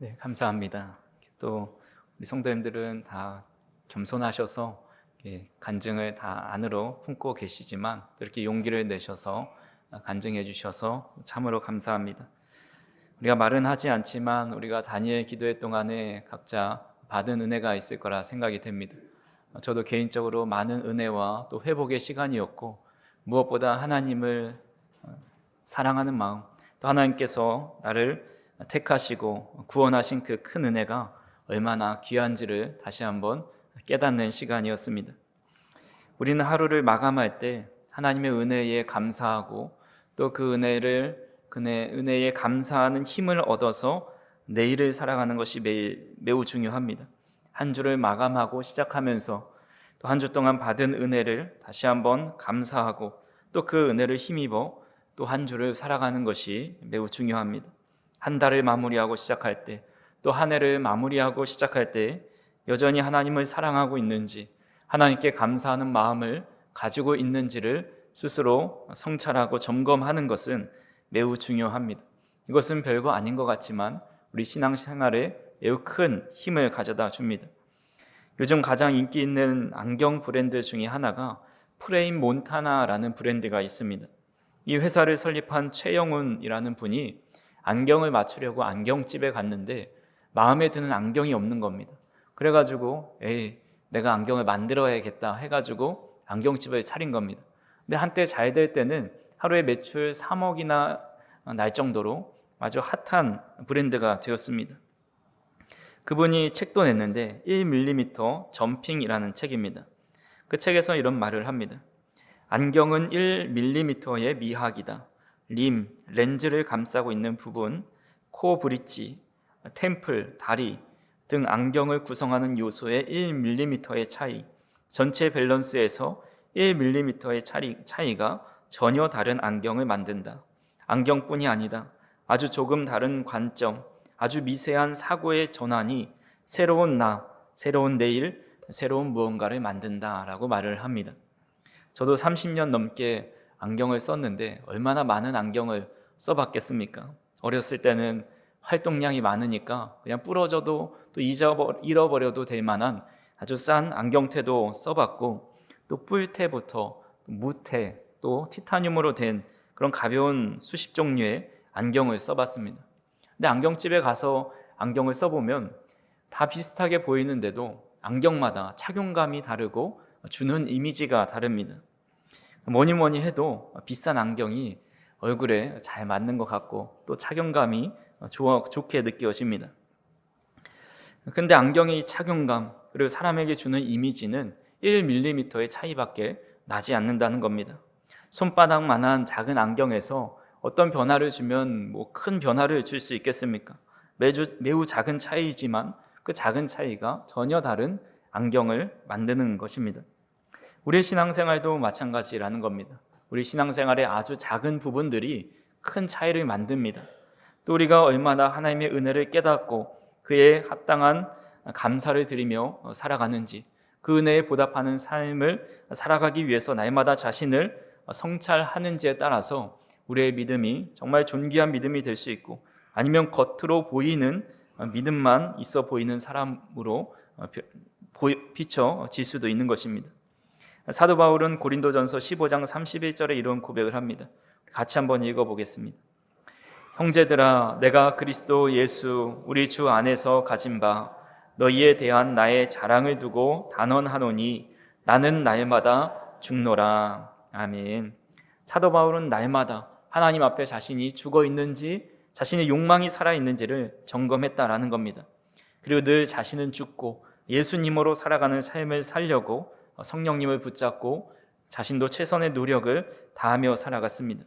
네, 감사합니다. 또 우리 성도님들은 다 겸손하셔서 간증을 다 안으로 품고 계시지만 또 이렇게 용기를 내셔서 간증해 주셔서 참으로 감사합니다. 우리가 말은 하지 않지만 우리가 다니엘 기도회 동안에 각자 받은 은혜가 있을 거라 생각이 됩니다. 저도 개인적으로 많은 은혜와 또 회복의 시간이었고, 무엇보다 하나님을 사랑하는 마음, 또 하나님께서 나를 택하시고 구원하신 그 큰 은혜가 얼마나 귀한지를 다시 한번 깨닫는 시간이었습니다. 우리는 하루를 마감할 때 하나님의 은혜에 감사하고 또 그 은혜에 감사하는 힘을 얻어서 내일을 살아가는 것이 매우 중요합니다. 한 주를 마감하고 시작하면서 또 한 주 동안 받은 은혜를 다시 한번 감사하고 또 그 은혜를 힘입어 또 한 주를 살아가는 것이 매우 중요합니다. 한 달을 마무리하고 시작할 때, 또 한 해를 마무리하고 시작할 때 여전히 하나님을 사랑하고 있는지, 하나님께 감사하는 마음을 가지고 있는지를 스스로 성찰하고 점검하는 것은 매우 중요합니다. 이것은 별거 아닌 것 같지만 우리 신앙생활에 매우 큰 힘을 가져다 줍니다. 요즘 가장 인기 있는 안경 브랜드 중에 하나가 프레임 몬타나라는 브랜드가 있습니다. 이 회사를 설립한 최영훈이라는 분이 안경을 맞추려고 안경집에 갔는데 마음에 드는 안경이 없는 겁니다. 그래가지고 내가 안경을 만들어야겠다 해가지고 안경집을 차린 겁니다. 근데 한때 잘 될 때는 하루에 매출 3억이나 날 정도로 아주 핫한 브랜드가 되었습니다. 그분이 책도 냈는데 1mm 점핑이라는 책입니다. 그 책에서 이런 말을 합니다. 안경은 1mm의 미학이다. 렌즈를 감싸고 있는 부분, 코 브릿지, 템플, 다리 등 안경을 구성하는 요소의 1mm의 차이, 전체 밸런스에서 1mm의 차이가 전혀 다른 안경을 만든다. 안경뿐이 아니다. 아주 조금 다른 관점, 아주 미세한 사고의 전환이 새로운 나, 새로운 내일, 새로운 무언가를 만든다라고 말을 합니다. 저도 30년 넘게 안경을 썼는데 얼마나 많은 안경을 써봤겠습니까? 어렸을 때는 활동량이 많으니까 그냥 부러져도 또 잃어버려도 될 만한 아주 싼 안경테도 써봤고, 또 뿔테부터 무테, 또 티타늄으로 된 그런 가벼운 수십 종류의 안경을 써봤습니다. 근데 안경집에 가서 안경을 써보면 다 비슷하게 보이는데도 안경마다 착용감이 다르고 주는 이미지가 다릅니다. 뭐니 해도 비싼 안경이 얼굴에 잘 맞는 것 같고 또 착용감이 좋게 느껴집니다. 근데 안경의 착용감 그리고 사람에게 주는 이미지는 1mm의 차이밖에 나지 않는다는 겁니다. 손바닥만한 작은 안경에서 어떤 변화를 주면 큰 변화를 줄 수 있겠습니까? 매우 작은 차이지만 그 작은 차이가 전혀 다른 안경을 만드는 것입니다. 우리의 신앙생활도 마찬가지라는 겁니다. 우리 신앙생활의 아주 작은 부분들이 큰 차이를 만듭니다. 또 우리가 얼마나 하나님의 은혜를 깨닫고 그에 합당한 감사를 드리며 살아가는지, 그 은혜에 보답하는 삶을 살아가기 위해서 날마다 자신을 성찰하는지에 따라서 우리의 믿음이 정말 존귀한 믿음이 될 수 있고, 아니면 겉으로 보이는 믿음만 있어 보이는 사람으로 비춰질 수도 있는 것입니다. 사도 바울은 고린도전서 15장 31절에 이런 고백을 합니다. 같이 한번 읽어보겠습니다. 형제들아, 내가 그리스도 예수 우리 주 안에서 가진 바 너희에 대한 나의 자랑을 두고 단언하노니 나는 날마다 죽노라. 아멘. 사도 바울은 날마다 하나님 앞에 자신이 죽어 있는지, 자신의 욕망이 살아 있는지를 점검했다라는 겁니다. 그리고 늘 자신은 죽고 예수님으로 살아가는 삶을 살려고 성령님을 붙잡고 자신도 최선의 노력을 다하며 살아갔습니다.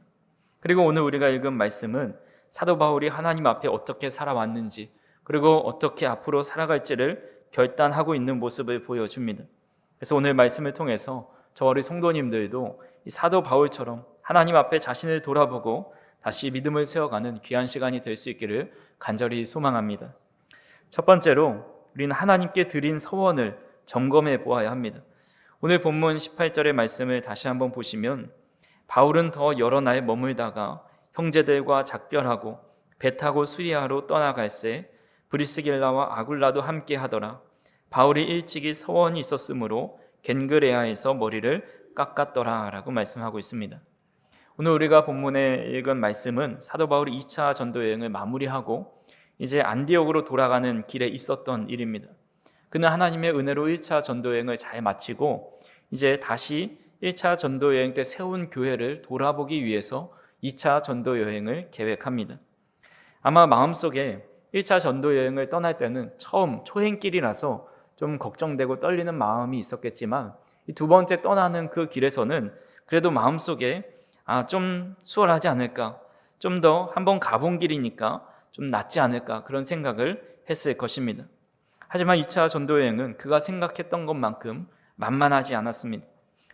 그리고 오늘 우리가 읽은 말씀은 사도 바울이 하나님 앞에 어떻게 살아왔는지, 그리고 어떻게 앞으로 살아갈지를 결단하고 있는 모습을 보여줍니다. 그래서 오늘 말씀을 통해서 저와 우리 성도님들도 이 사도 바울처럼 하나님 앞에 자신을 돌아보고 다시 믿음을 세워가는 귀한 시간이 될 수 있기를 간절히 소망합니다. 첫 번째로 우리는 하나님께 드린 서원을 점검해 보아야 합니다. 오늘 본문 18절의 말씀을 다시 한번 보시면 바울은 더 여러 날 머물다가 형제들과 작별하고 배 타고 수리아로 떠나갈새 브리스길라와 아굴라도 함께 하더라. 바울이 일찍이 서원이 있었으므로 겐그레아에서 머리를 깎았더라 라고 말씀하고 있습니다. 오늘 우리가 본문에 읽은 말씀은 사도 바울이 2차 전도 여행을 마무리하고 이제 안디옥으로 돌아가는 길에 있었던 일입니다. 그는 하나님의 은혜로 1차 전도 여행을 잘 마치고 이제 다시 1차 전도 여행 때 세운 교회를 돌아보기 위해서 2차 전도 여행을 계획합니다. 아마 마음속에 1차 전도 여행을 떠날 때는 처음 초행길이라서 좀 걱정되고 떨리는 마음이 있었겠지만 이 두 번째 떠나는 그 길에서는 그래도 마음속에 좀 수월하지 않을까, 좀 더 한번 가본 길이니까 좀 낫지 않을까 그런 생각을 했을 것입니다. 하지만 2차 전도 여행은 그가 생각했던 것만큼 만만하지 않았습니다.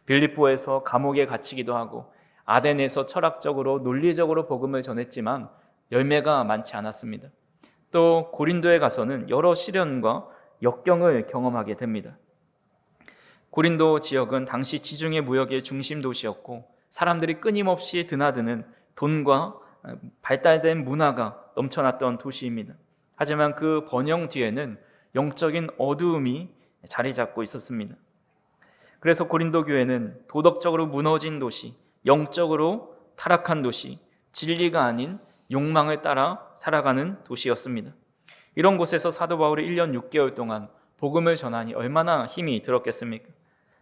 빌립보에서 감옥에 갇히기도 하고 아덴에서 철학적으로 논리적으로 복음을 전했지만 열매가 많지 않았습니다. 또 고린도에 가서는 여러 시련과 역경을 경험하게 됩니다. 고린도 지역은 당시 지중해 무역의 중심 도시였고 사람들이 끊임없이 드나드는 돈과 발달된 문화가 넘쳐났던 도시입니다. 하지만 그 번영 뒤에는 영적인 어두움이 자리 잡고 있었습니다. 그래서 고린도 교회는 도덕적으로 무너진 도시, 영적으로 타락한 도시, 진리가 아닌 욕망을 따라 살아가는 도시였습니다. 이런 곳에서 사도 바울이 1년 6개월 동안 복음을 전하니 얼마나 힘이 들었겠습니까?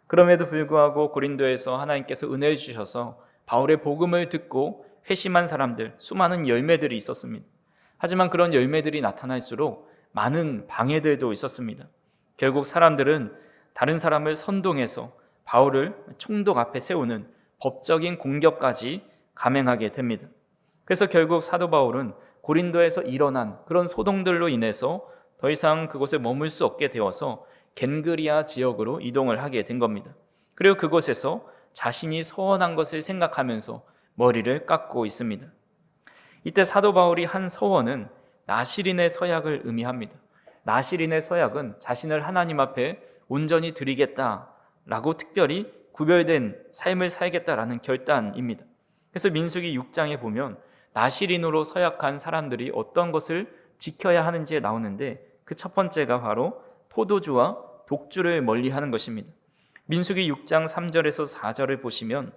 그럼에도 불구하고 고린도에서 하나님께서 은혜를 주셔서 바울의 복음을 듣고 회심한 사람들, 수많은 열매들이 있었습니다. 하지만 그런 열매들이 나타날수록 많은 방해들도 있었습니다. 결국 사람들은 다른 사람을 선동해서 바울을 총독 앞에 세우는 법적인 공격까지 감행하게 됩니다. 그래서 결국 사도 바울은 고린도에서 일어난 그런 소동들로 인해서 더 이상 그곳에 머물 수 없게 되어서 겐그리아 지역으로 이동을 하게 된 겁니다. 그리고 그곳에서 자신이 서원한 것을 생각하면서 머리를 깎고 있습니다. 이때 사도 바울이 한 서원은 나시린의 서약을 의미합니다. 나시린의 서약은 자신을 하나님 앞에 온전히 드리겠다라고 특별히 구별된 삶을 살겠다라는 결단입니다. 그래서 민수기 6장에 보면 나시린으로 서약한 사람들이 어떤 것을 지켜야 하는지에 나오는데 그 첫 번째가 바로 포도주와 독주를 멀리하는 것입니다. 민수기 6장 3절에서 4절을 보시면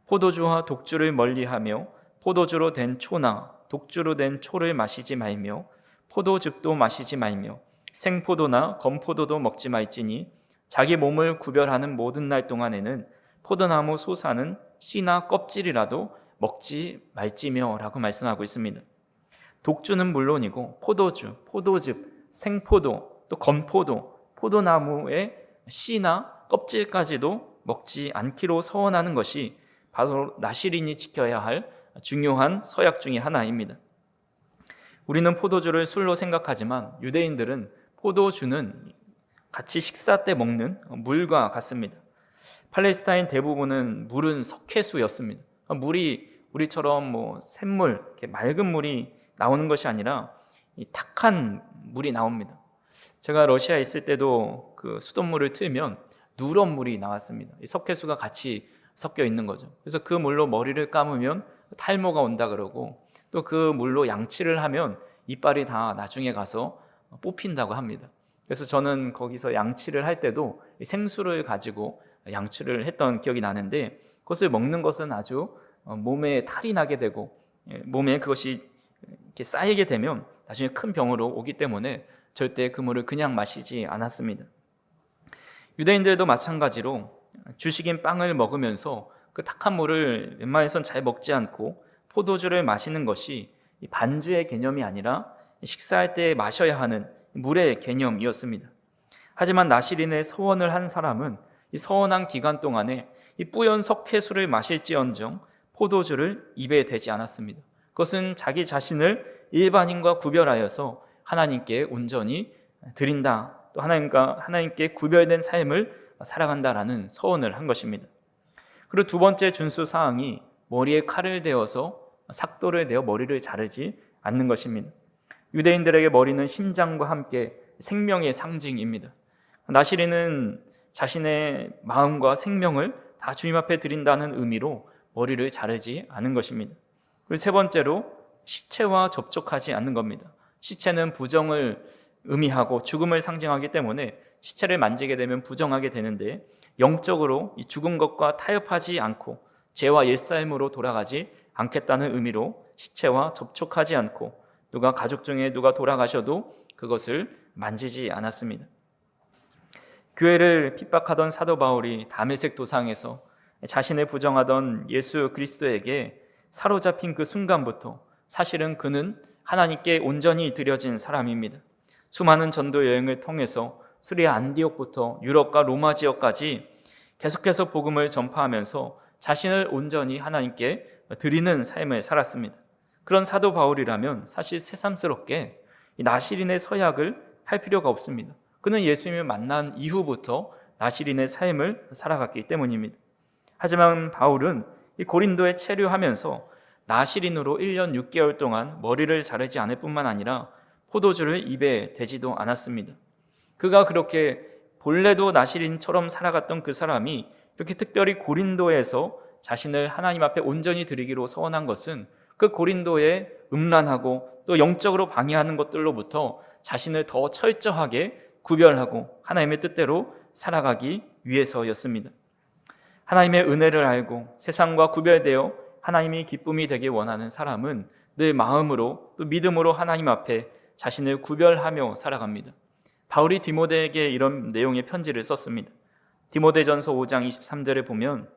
포도주와 독주를 멀리하며 포도주로 된 초나 독주로 된 초를 마시지 말며 포도즙도 마시지 말며 생포도나 건포도도 먹지 말지니 자기 몸을 구별하는 모든 날 동안에는 포도나무 솟아는 씨나 껍질이라도 먹지 말지며 라고 말씀하고 있습니다. 독주는 물론이고 포도주, 포도즙, 생포도, 또 건포도, 포도나무의 씨나 껍질까지도 먹지 않기로 서원하는 것이 바로 나시린이 지켜야 할 중요한 서약 중의 하나입니다. 우리는 포도주를 술로 생각하지만 유대인들은 포도주는 같이 식사 때 먹는 물과 같습니다. 팔레스타인 대부분은 물은 석회수였습니다. 물이 우리처럼 샘물, 이렇게 맑은 물이 나오는 것이 아니라 이 탁한 물이 나옵니다. 제가 러시아에 있을 때도 그 수돗물을 틀면 누런 물이 나왔습니다. 이 석회수가 같이 섞여 있는 거죠. 그래서 그 물로 머리를 감으면 탈모가 온다 그러고 또 그 물로 양치를 하면 이빨이 다 나중에 가서 뽑힌다고 합니다. 그래서 저는 거기서 양치를 할 때도 생수를 가지고 양치를 했던 기억이 나는데 그것을 먹는 것은 아주 몸에 탈이 나게 되고 몸에 그것이 이렇게 쌓이게 되면 나중에 큰 병으로 오기 때문에 절대 그 물을 그냥 마시지 않았습니다. 유대인들도 마찬가지로 주식인 빵을 먹으면서 그 탁한 물을 웬만해선 잘 먹지 않고 포도주를 마시는 것이 반주의 개념이 아니라 식사할 때 마셔야 하는 물의 개념이었습니다. 하지만 나시린의 서원을 한 사람은 이 서원한 기간 동안에 이 뿌연 석회수를 마실지언정 포도주를 입에 대지 않았습니다. 그것은 자기 자신을 일반인과 구별하여서 하나님께 온전히 드린다, 또 하나님께 구별된 삶을 살아간다라는 서원을 한 것입니다. 그리고 두 번째 준수 사항이 머리에 칼을 대어서 삭도를 내어 머리를 자르지 않는 것입니다. 유대인들에게 머리는 심장과 함께 생명의 상징입니다. 나시린은 자신의 마음과 생명을 다 주님 앞에 드린다는 의미로 머리를 자르지 않은 것입니다. 그리고 세 번째로 시체와 접촉하지 않는 겁니다. 시체는 부정을 의미하고 죽음을 상징하기 때문에 시체를 만지게 되면 부정하게 되는데, 영적으로 이 죽은 것과 타협하지 않고 죄와 옛사람으로 돌아가지 않겠다는 의미로 시체와 접촉하지 않고 누가 가족 중에 누가 돌아가셔도 그것을 만지지 않았습니다. 교회를 핍박하던 사도 바울이 다메섹 도상에서 자신을 부정하던 예수 그리스도에게 사로잡힌 그 순간부터 사실은 그는 하나님께 온전히 드려진 사람입니다. 수많은 전도 여행을 통해서 수리아 안디옥부터 유럽과 로마 지역까지 계속해서 복음을 전파하면서 자신을 온전히 하나님께 드리는 삶을 살았습니다. 그런 사도 바울이라면 사실 새삼스럽게 나시린의 서약을 할 필요가 없습니다. 그는 예수님을 만난 이후부터 나시린의 삶을 살아갔기 때문입니다. 하지만 바울은 이 고린도에 체류하면서 나시린으로 1년 6개월 동안 머리를 자르지 않을 뿐만 아니라 포도주를 입에 대지도 않았습니다. 그가 그렇게 본래도 나시린처럼 살아갔던 그 사람이 이렇게 특별히 고린도에서 자신을 하나님 앞에 온전히 드리기로 서원한 것은 그 고린도의 음란하고 또 영적으로 방해하는 것들로부터 자신을 더 철저하게 구별하고 하나님의 뜻대로 살아가기 위해서였습니다. 하나님의 은혜를 알고 세상과 구별되어 하나님이 기쁨이 되길 원하는 사람은 늘 마음으로 또 믿음으로 하나님 앞에 자신을 구별하며 살아갑니다. 바울이 디모데에게 이런 내용의 편지를 썼습니다. 디모데전서 5장 23절에 보면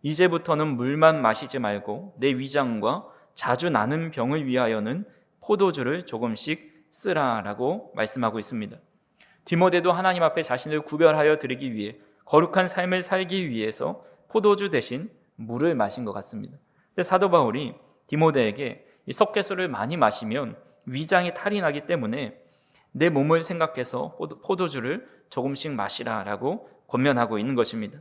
이제부터는 물만 마시지 말고 내 위장과 자주 나는 병을 위하여는 포도주를 조금씩 쓰라라고 말씀하고 있습니다. 디모데도 하나님 앞에 자신을 구별하여 드리기 위해 거룩한 삶을 살기 위해서 포도주 대신 물을 마신 것 같습니다. 근데 사도 바울이 디모데에게 이 석회수를 많이 마시면 위장에 탈이 나기 때문에 내 몸을 생각해서 포도주를 조금씩 마시라라고 권면하고 있는 것입니다.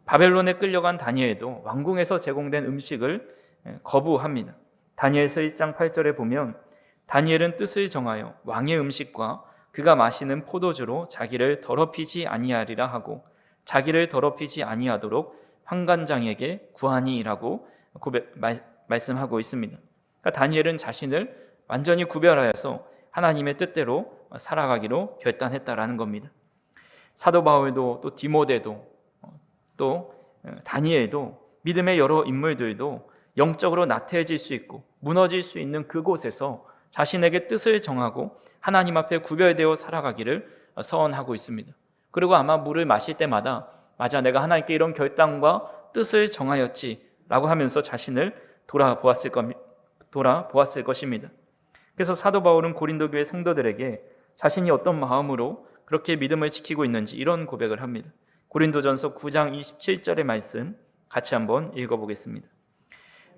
바벨론에 끌려간 다니엘도 왕궁에서 제공된 음식을 거부합니다. 다니엘서 1장 8절에 보면 다니엘은 뜻을 정하여 왕의 음식과 그가 마시는 포도주로 자기를 더럽히지 아니하리라 하고 자기를 더럽히지 아니하도록 환관장에게 구하니라고 말씀하고 있습니다. 그러니까 다니엘은 자신을 완전히 구별하여서 하나님의 뜻대로 살아가기로 결단했다라는 겁니다. 사도 바울도 또 디모데도 또 다니엘도 믿음의 여러 인물들도 영적으로 나태해질 수 있고 무너질 수 있는 그곳에서 자신에게 뜻을 정하고 하나님 앞에 구별되어 살아가기를 서원하고 있습니다. 그리고 아마 물을 마실 때마다 맞아, 내가 하나님께 이런 결단과 뜻을 정하였지 라고 하면서 자신을 돌아보았을 것입니다. 그래서 사도 바울은 고린도 교회 성도들에게 자신이 어떤 마음으로 그렇게 믿음을 지키고 있는지 이런 고백을 합니다. 고린도전서 9장 27절의 말씀 같이 한번 읽어보겠습니다.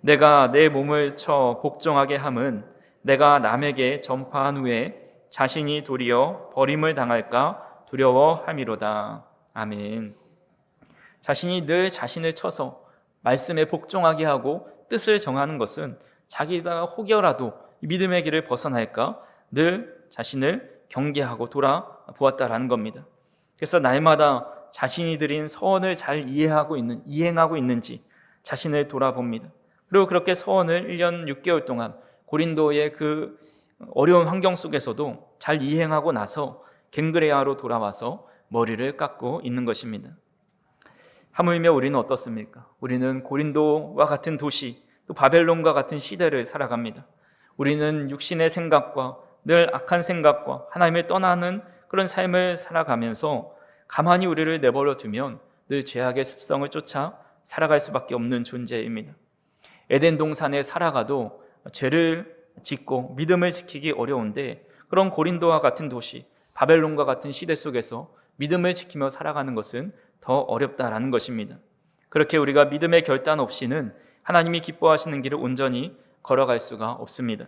내가 내 몸을 쳐 복종하게 함은 내가 남에게 전파한 후에 자신이 도리어 버림을 당할까 두려워함이로다. 아멘. 자신이 늘 자신을 쳐서 말씀에 복종하게 하고 뜻을 정하는 것은 자기가 혹여라도 믿음의 길을 벗어날까 늘 자신을 경계하고 돌아보았다라는 겁니다. 그래서 날마다 자신이 드린 서원을 잘 이행하고 있는지 자신을 돌아봅니다. 그리고 그렇게 서원을 1년 6개월 동안 고린도의 그 어려운 환경 속에서도 잘 이행하고 나서 갱그레아로 돌아와서 머리를 깎고 있는 것입니다. 하물며 우리는 어떻습니까? 우리는 고린도와 같은 도시, 또 바벨론과 같은 시대를 살아갑니다. 우리는 육신의 생각과 늘 악한 생각과 하나님을 떠나는 그런 삶을 살아가면서 가만히 우리를 내버려 두면 늘 죄악의 습성을 쫓아 살아갈 수밖에 없는 존재입니다. 에덴 동산에 살아가도 죄를 짓고 믿음을 지키기 어려운데 그런 고린도와 같은 도시, 바벨론과 같은 시대 속에서 믿음을 지키며 살아가는 것은 더 어렵다라는 것입니다. 그렇게 우리가 믿음의 결단 없이는 하나님이 기뻐하시는 길을 온전히 걸어갈 수가 없습니다.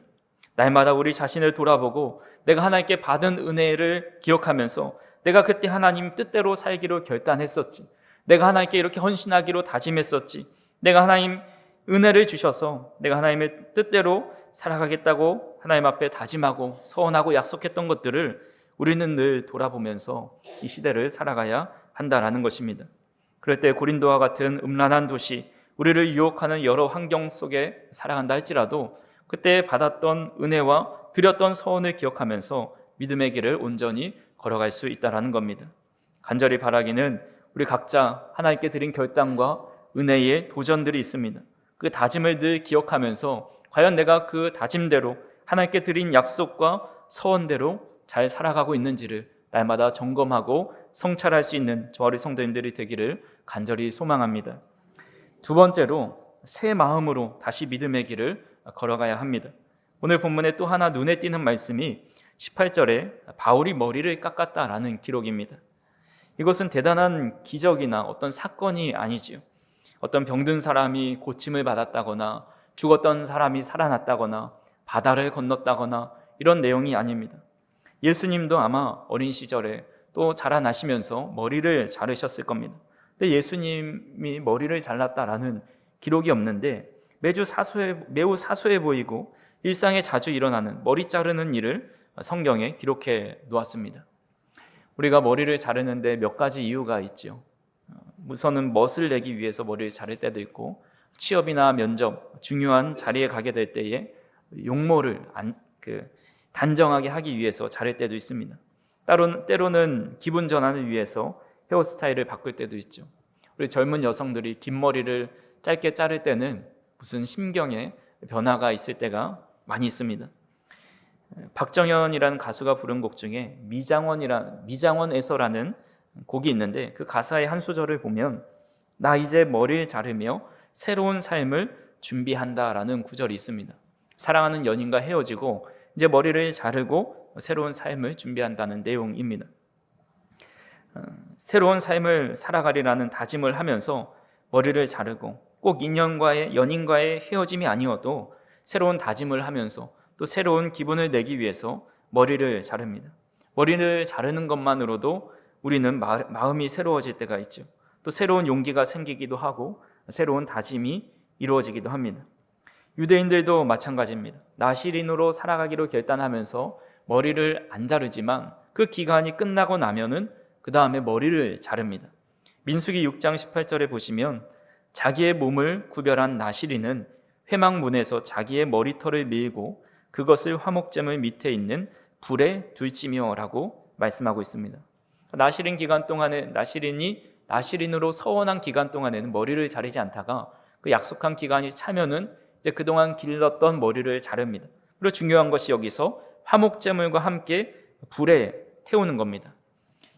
날마다 우리 자신을 돌아보고 내가 하나님께 받은 은혜를 기억하면서 내가 그때 하나님 뜻대로 살기로 결단했었지, 내가 하나님께 이렇게 헌신하기로 다짐했었지, 내가 하나님 은혜를 주셔서 내가 하나님의 뜻대로 살아가겠다고 하나님 앞에 다짐하고 서원하고 약속했던 것들을 우리는 늘 돌아보면서 이 시대를 살아가야 한다라는 것입니다. 그럴 때 고린도와 같은 음란한 도시, 우리를 유혹하는 여러 환경 속에 살아간다 할지라도 그때 받았던 은혜와 드렸던 서원을 기억하면서 믿음의 길을 온전히 걸어갈 수 있다는 겁니다. 간절히 바라기는 우리 각자 하나님께 드린 결단과 은혜의 도전들이 있습니다. 그 다짐을 늘 기억하면서 과연 내가 그 다짐대로 하나님께 드린 약속과 서원대로 잘 살아가고 있는지를 날마다 점검하고 성찰할 수 있는 저와 우리 성도님들이 되기를 간절히 소망합니다. 두 번째로 새 마음으로 다시 믿음의 길을 걸어가야 합니다. 오늘 본문에 또 하나 눈에 띄는 말씀이 18절에 바울이 머리를 깎았다라는 기록입니다. 이것은 대단한 기적이나 어떤 사건이 아니지요. 어떤 병든 사람이 고침을 받았다거나 죽었던 사람이 살아났다거나 바다를 건넜다거나 이런 내용이 아닙니다. 예수님도 아마 어린 시절에 또 자라나시면서 머리를 자르셨을 겁니다. 근데 예수님이 머리를 잘랐다라는 기록이 없는데 매우 사소해 보이고 일상에 자주 일어나는 머리 자르는 일을 성경에 기록해 놓았습니다. 우리가 머리를 자르는데 몇 가지 이유가 있죠. 우선은 멋을 내기 위해서 머리를 자를 때도 있고, 취업이나 면접, 중요한 자리에 가게 될 때에 용모를 단정하게 하기 위해서 자를 때도 있습니다. 때로는 기분 전환을 위해서 헤어스타일을 바꿀 때도 있죠. 우리 젊은 여성들이 긴 머리를 짧게 자를 때는 무슨 심경에 변화가 있을 때가 많이 있습니다. 박정현이라는 가수가 부른 곡 중에 미장원에서라는 곡이 있는데 그 가사의 한 소절을 보면 나 이제 머리를 자르며 새로운 삶을 준비한다라는 구절이 있습니다. 사랑하는 연인과 헤어지고 이제 머리를 자르고 새로운 삶을 준비한다는 내용입니다. 새로운 삶을 살아가리라는 다짐을 하면서 머리를 자르고 꼭 연인과의 헤어짐이 아니어도 새로운 다짐을 하면서 또 새로운 기분을 내기 위해서 머리를 자릅니다. 머리를 자르는 것만으로도 우리는 마음이 새로워질 때가 있죠. 또 새로운 용기가 생기기도 하고 새로운 다짐이 이루어지기도 합니다. 유대인들도 마찬가지입니다. 나시린으로 살아가기로 결단하면서 머리를 안 자르지만 그 기간이 끝나고 나면은 그 다음에 머리를 자릅니다. 민수기 6장 18절에 보시면 자기의 몸을 구별한 나시린은 회막문에서 자기의 머리털을 밀고 그것을 화목제물 밑에 있는 불에 둘지며라고 말씀하고 있습니다. 나시린 기간 동안에 나시린으로 서원한 기간 동안에는 머리를 자르지 않다가 그 약속한 기간이 차면은 이제 그동안 길렀던 머리를 자릅니다. 그리고 중요한 것이 여기서 화목제물과 함께 불에 태우는 겁니다.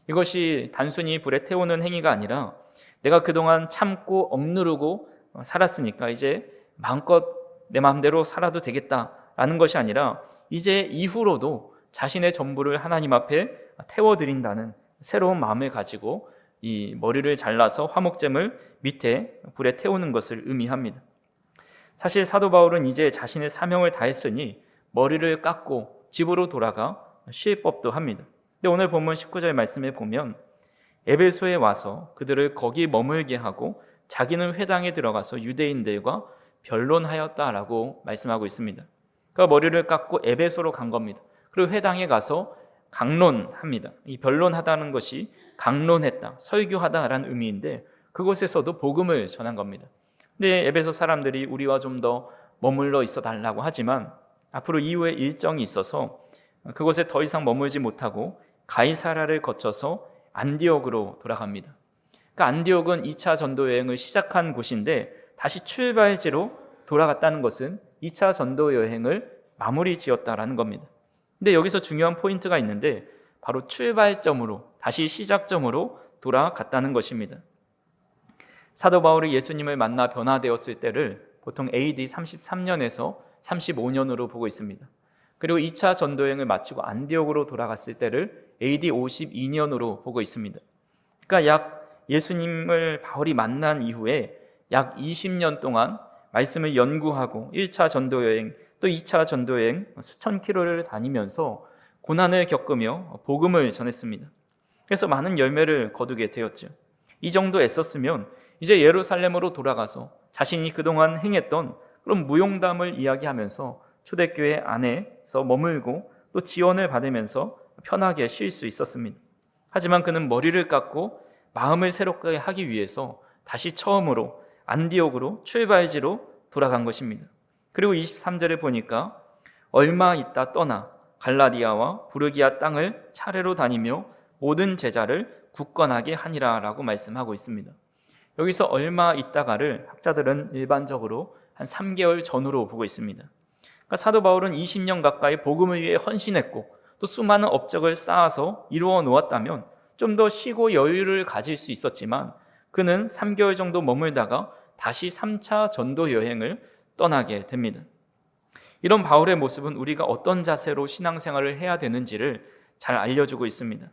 이것이 단순히 불에 태우는 행위가 아니라 내가 그동안 참고 억누르고 살았으니까 이제 마음껏 내 마음대로 살아도 되겠다라는 것이 아니라 이제 이후로도 자신의 전부를 하나님 앞에 태워드린다는 새로운 마음을 가지고 이 머리를 잘라서 화목제물 밑에 불에 태우는 것을 의미합니다. 사실 사도 바울은 이제 자신의 사명을 다했으니 머리를 깎고 집으로 돌아가 쉴 법도 합니다. 근데 오늘 본문 19절 말씀에 보면 에베소에 와서 그들을 거기 머물게 하고 자기는 회당에 들어가서 유대인들과 변론하였다라고 말씀하고 있습니다. 그러니까 머리를 깎고 에베소로 간 겁니다. 그리고 회당에 가서 강론합니다. 이 변론하다는 것이 강론했다, 설교하다라는 의미인데 그곳에서도 복음을 전한 겁니다. 근데 에베소 사람들이 우리와 좀 더 머물러 있어 달라고 하지만 앞으로 이후에 일정이 있어서 그곳에 더 이상 머물지 못하고 가이사라를 거쳐서 안디옥으로 돌아갑니다. 그러니까 안디옥은 2차 전도 여행을 시작한 곳인데 다시 출발지로 돌아갔다는 것은 2차 전도 여행을 마무리 지었다라는 겁니다. 근데 여기서 중요한 포인트가 있는데 바로 출발점으로, 다시 시작점으로 돌아갔다는 것입니다. 사도 바울이 예수님을 만나 변화되었을 때를 보통 AD 33년에서 35년으로 보고 있습니다. 그리고 2차 전도여행을 마치고 안디옥으로 돌아갔을 때를 AD 52년으로 보고 있습니다. 그러니까 예수님을 바울이 만난 이후에 약 20년 동안 말씀을 연구하고 1차 전도여행 또 2차 전도여행 수천 킬로를 다니면서 고난을 겪으며 복음을 전했습니다. 그래서 많은 열매를 거두게 되었죠. 이 정도 애썼으면 이제 예루살렘으로 돌아가서 자신이 그동안 행했던 그런 무용담을 이야기하면서 초대교회 안에서 머물고 또 지원을 받으면서 편하게 쉴 수 있었습니다. 하지만 그는 머리를 깎고 마음을 새롭게 하기 위해서 다시 처음으로 안디옥으로 출발지로 돌아간 것입니다. 그리고 23절에 보니까 얼마 있다 떠나 갈라디아와 부르기아 땅을 차례로 다니며 모든 제자를 굳건하게 하니라 라고 말씀하고 있습니다. 여기서 얼마 있다가를 학자들은 일반적으로 한 3개월 전으로 보고 있습니다. 그러니까 사도 바울은 20년 가까이 복음을 위해 헌신했고 또 수많은 업적을 쌓아서 이루어 놓았다면 좀 더 쉬고 여유를 가질 수 있었지만 그는 3개월 정도 머물다가 다시 3차 전도 여행을 떠나게 됩니다. 이런 바울의 모습은 우리가 어떤 자세로 신앙생활을 해야 되는지를 잘 알려주고 있습니다.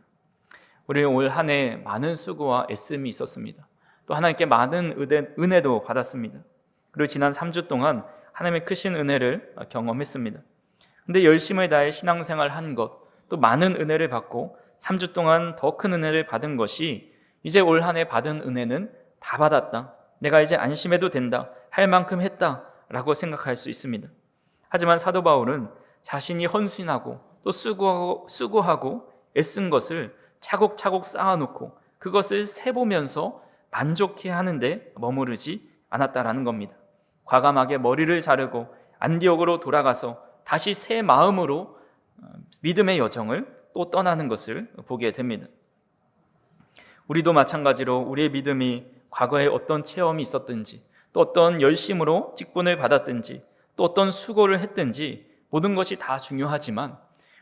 우리는 올 한 해 많은 수고와 애씀이 있었습니다. 또 하나님께 많은 은혜도 받았습니다. 그리고 지난 3주 동안 하나님의 크신 은혜를 경험했습니다. 근데 열심을 다해 신앙생활 한 것, 또 많은 은혜를 받고 3주 동안 더 큰 은혜를 받은 것이 이제 올 한 해 받은 은혜는 다 받았다, 내가 이제 안심해도 된다, 할 만큼 했다 라고 생각할 수 있습니다. 하지만 사도 바울은 자신이 헌신하고 또 수고하고 애쓴 것을 차곡차곡 쌓아놓고 그것을 세보면서 만족해 하는데 머무르지 않았다라는 겁니다. 과감하게 머리를 자르고 안디옥으로 돌아가서 다시 새 마음으로 믿음의 여정을 또 떠나는 것을 보게 됩니다. 우리도 마찬가지로 우리의 믿음이 과거에 어떤 체험이 있었든지 또 어떤 열심으로 직분을 받았든지 또 어떤 수고를 했든지 모든 것이 다 중요하지만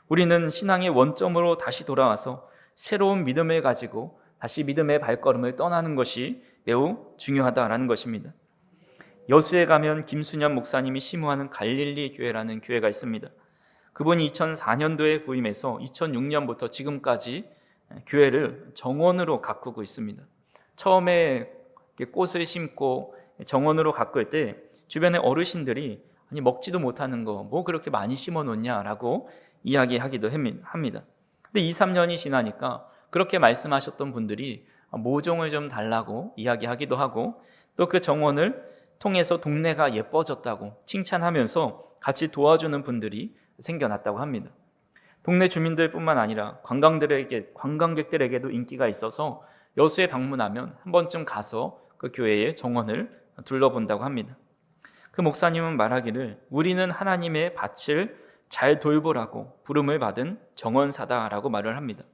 우리는 신앙의 원점으로 다시 돌아와서 새로운 믿음을 가지고 다시 믿음의 발걸음을 떠나는 것이 매우 중요하다라는 것입니다. 여수에 가면 김순현 목사님이 심우하는 갈릴리 교회라는 교회가 있습니다. 그분이 2004년도에 부임해서 2006년부터 지금까지 교회를 정원으로 가꾸고 있습니다. 처음에 꽃을 심고 정원으로 가꿀 때 주변의 어르신들이 아니 먹지도 못하는 거 뭐 그렇게 많이 심어 놓냐라고 이야기하기도 합니다. 근데 2, 3년이 지나니까 그렇게 말씀하셨던 분들이 모종을 좀 달라고 이야기하기도 하고 또 그 정원을 통해서 동네가 예뻐졌다고 칭찬하면서 같이 도와주는 분들이 생겨났다고 합니다. 동네 주민들뿐만 아니라 관광객들에게도 인기가 있어서 여수에 방문하면 한 번쯤 가서 그 교회의 정원을 둘러본다고 합니다. 그 목사님은 말하기를 우리는 하나님의 밭을 잘 돌보라고 부름을 받은 정원사다라고 말을 합니다.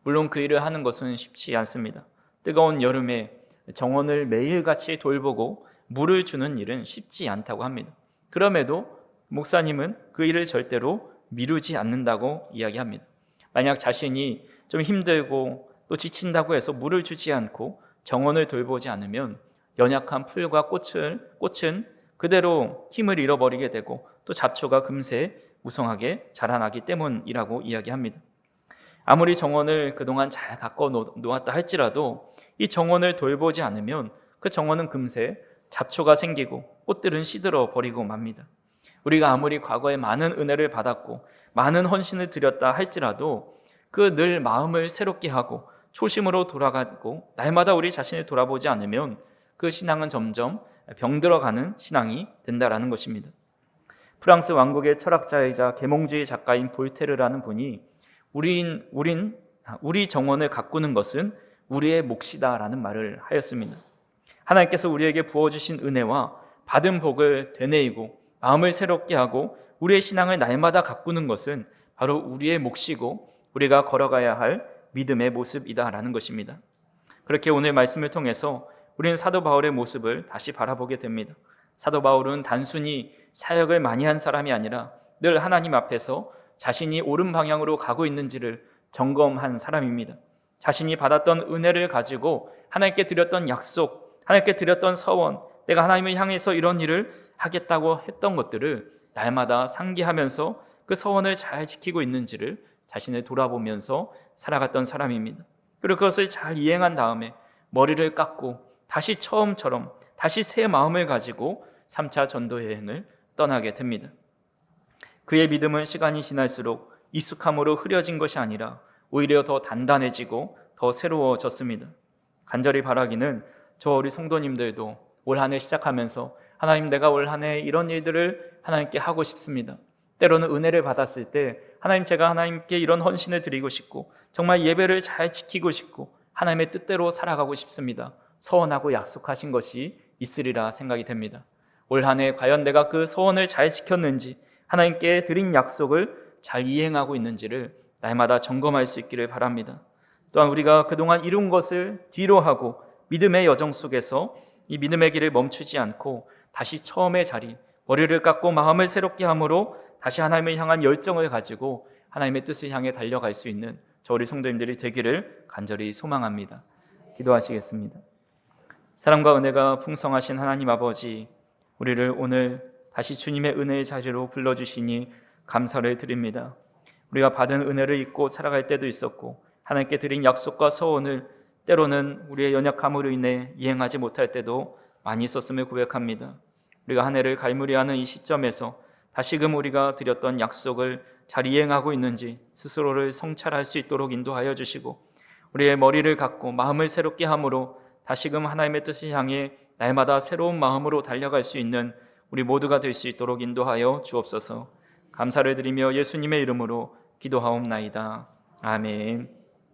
물론 그 일을 하는 것은 쉽지 않습니다. 뜨거운 여름에 정원을 매일같이 돌보고 물을 주는 일은 쉽지 않다고 합니다. 그럼에도 목사님은 그 일을 절대로 미루지 않는다고 이야기합니다. 만약 자신이 좀 힘들고 또 지친다고 해서 물을 주지 않고 정원을 돌보지 않으면 연약한 풀과 꽃은 그대로 힘을 잃어버리게 되고 또 잡초가 금세 무성하게 자라나기 때문이라고 이야기합니다. 아무리 정원을 그동안 잘 가꿔 놓았다 할지라도 이 정원을 돌보지 않으면 그 정원은 금세 잡초가 생기고 꽃들은 시들어 버리고 맙니다. 우리가 아무리 과거에 많은 은혜를 받았고 많은 헌신을 드렸다 할지라도 그 늘 마음을 새롭게 하고 초심으로 돌아가고 날마다 우리 자신을 돌아보지 않으면 그 신앙은 점점 병들어가는 신앙이 된다라는 것입니다. 프랑스 왕국의 철학자이자 계몽주의 작가인 볼테르라는 분이 우리 정원을 가꾸는 것은 우리의 몫이다라는 말을 하였습니다. 하나님께서 우리에게 부어주신 은혜와 받은 복을 되뇌이고 마음을 새롭게 하고 우리의 신앙을 날마다 가꾸는 것은 바로 우리의 몫이고 우리가 걸어가야 할 믿음의 모습이다라는 것입니다. 그렇게 오늘 말씀을 통해서 우리는 사도 바울의 모습을 다시 바라보게 됩니다. 사도 바울은 단순히 사역을 많이 한 사람이 아니라 늘 하나님 앞에서 자신이 옳은 방향으로 가고 있는지를 점검한 사람입니다. 자신이 받았던 은혜를 가지고 하나님께 드렸던 약속, 하나님께 드렸던 서원, 내가 하나님을 향해서 이런 일을 하겠다고 했던 것들을 날마다 상기하면서 그 서원을 잘 지키고 있는지를 자신을 돌아보면서 살아갔던 사람입니다. 그리고 그것을 잘 이행한 다음에 머리를 깎고 다시 처음처럼 다시 새 마음을 가지고 3차 전도 여행을 떠나게 됩니다. 그의 믿음은 시간이 지날수록 익숙함으로 흐려진 것이 아니라 오히려 더 단단해지고 더 새로워졌습니다. 간절히 바라기는 저와 우리 성도님들도 올 한 해 시작하면서 하나님, 내가 올 한 해 이런 일들을 하나님께 하고 싶습니다. 때로는 은혜를 받았을 때 하나님, 제가 하나님께 이런 헌신을 드리고 싶고 정말 예배를 잘 지키고 싶고 하나님의 뜻대로 살아가고 싶습니다. 서원하고 약속하신 것이 있으리라 생각이 됩니다. 올 한 해 과연 내가 그 서원을 잘 지켰는지, 하나님께 드린 약속을 잘 이행하고 있는지를 날마다 점검할 수 있기를 바랍니다. 또한 우리가 그동안 이룬 것을 뒤로 하고 믿음의 여정 속에서 이 믿음의 길을 멈추지 않고 다시 처음의 자리, 머리를 깎고 마음을 새롭게 함으로 다시 하나님을 향한 열정을 가지고 하나님의 뜻을 향해 달려갈 수 있는 저 우리 성도님들이 되기를 간절히 소망합니다. 기도하시겠습니다. 사랑과 은혜가 풍성하신 하나님 아버지, 우리를 오늘 다시 주님의 은혜의 자리로 불러주시니 감사를 드립니다. 우리가 받은 은혜를 잊고 살아갈 때도 있었고 하나님께 드린 약속과 서원을 때로는 우리의 연약함으로 인해 이행하지 못할 때도 많이 있었음을 고백합니다. 우리가 한 해를 갈무리하는 이 시점에서 다시금 우리가 드렸던 약속을 잘 이행하고 있는지 스스로를 성찰할 수 있도록 인도하여 주시고 우리의 머리를 갖고 마음을 새롭게 함으로 다시금 하나님의 뜻을 향해 날마다 새로운 마음으로 달려갈 수 있는 우리 모두가 될 수 있도록 인도하여 주옵소서. 감사를 드리며 예수님의 이름으로 기도하옵나이다. 아멘.